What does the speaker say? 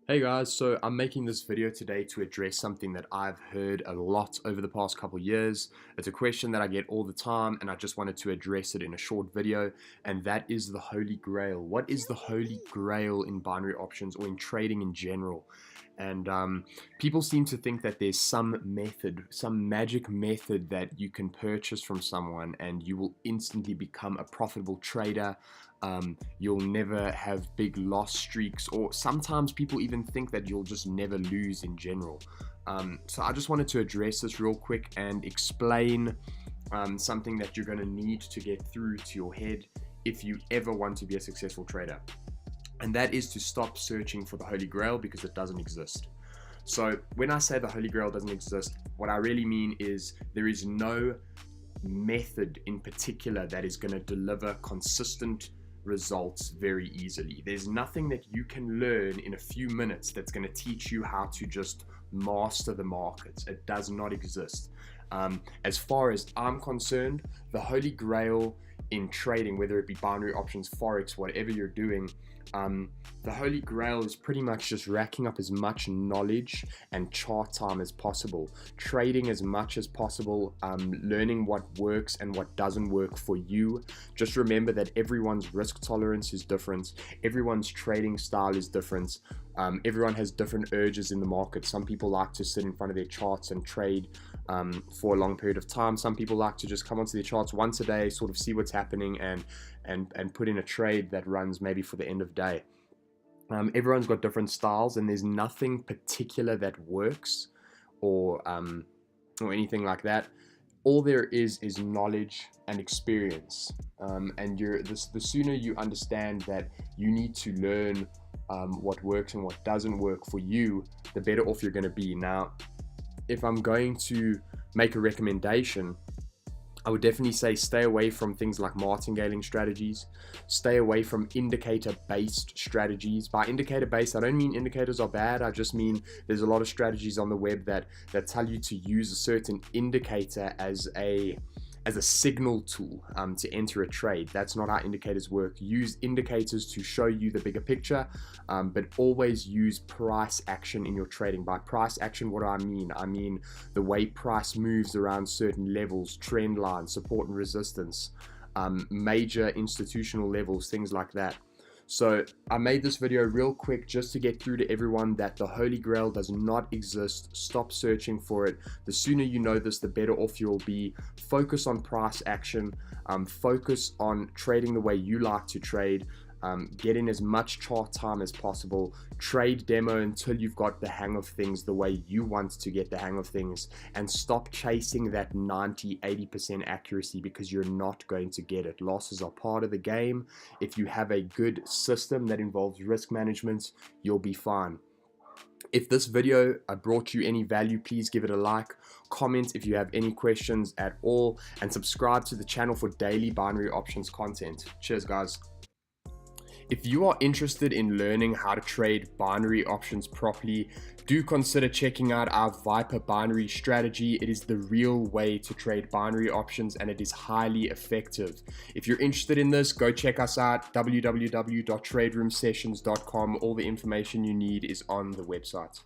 Hey guys, so I'm making this video today to address something that I've heard a lot over the past couple years. It's a question that I get all the time and I just wanted to address it in a short video, and that is the Holy Grail. What is the Holy Grail in binary options or in trading in general? And people seem to think that there's some method, some magic method that you can purchase from someone and you will instantly become a profitable trader. You'll never have big loss streaks, or sometimes people even think that you'll just never lose in general. So I just wanted to address this real quick and explain something that you're going to need to get through to your head if you ever want to be a successful trader. And that is to stop searching for the Holy Grail, because it doesn't exist. So when I say the Holy Grail doesn't exist, what I really mean is there is no method in particular that is going to deliver consistent results very easily. There's nothing that you can learn in a few minutes that's going to teach you how to just master the markets. It does not exist. As far as I'm concerned, the Holy Grail in trading, whether it be binary options, forex, whatever you're doing, the Holy Grail is pretty much just racking up as much knowledge and chart time as possible, trading as much as possible, learning what works and what doesn't work for you. Just remember that everyone's risk tolerance is different, everyone's trading style is different, everyone has different urges in the market. Some people like to sit in front of their charts and trade for a long period of time. Some people like to just come onto their charts once a day, sort of see what's happening and put in a trade that runs maybe for the end of day. Everyone's got different styles, and there's nothing particular that works or anything like that. All there is knowledge and experience, and the sooner you understand that you need to learn what works and what doesn't work for you, the better off you're going to be. Now, if I'm going to make a recommendation, I would definitely say stay away from things like martingale strategies. Stay away from indicator-based strategies. By indicator-based, I don't mean indicators are bad. I just mean there's a lot of strategies on the web that tell you to use a certain indicator as a signal tool to enter a trade. That's not how indicators work. Use indicators to show you the bigger picture, but always use price action in your trading. By price action, what do I mean? I mean the way price moves around certain levels, trend lines, support and resistance, major institutional levels, things like that. So I made this video real quick just to get through to everyone that the Holy Grail does not exist. Stop searching for it. The sooner you know this, the better off you'll be. Focus on price action. Focus on trading the way you like to trade. Get in as much chart time as possible. Trade demo until you've got the hang of things the way you want to get the hang of things, and stop chasing that 90-80% accuracy, because you're not going to get it. Losses are part of the game. If you have a good system that involves risk management, you'll be fine. If this video brought you any value, please give it a like, comment if you have any questions at all, and subscribe to the channel for daily binary options content. Cheers, guys. If you are interested in learning how to trade binary options properly, do consider checking out our Viper binary strategy. It is the real way to trade binary options, and it is highly effective. If you're interested in this, go check us out, www.traderoomsessions.com. All the information you need is on the website.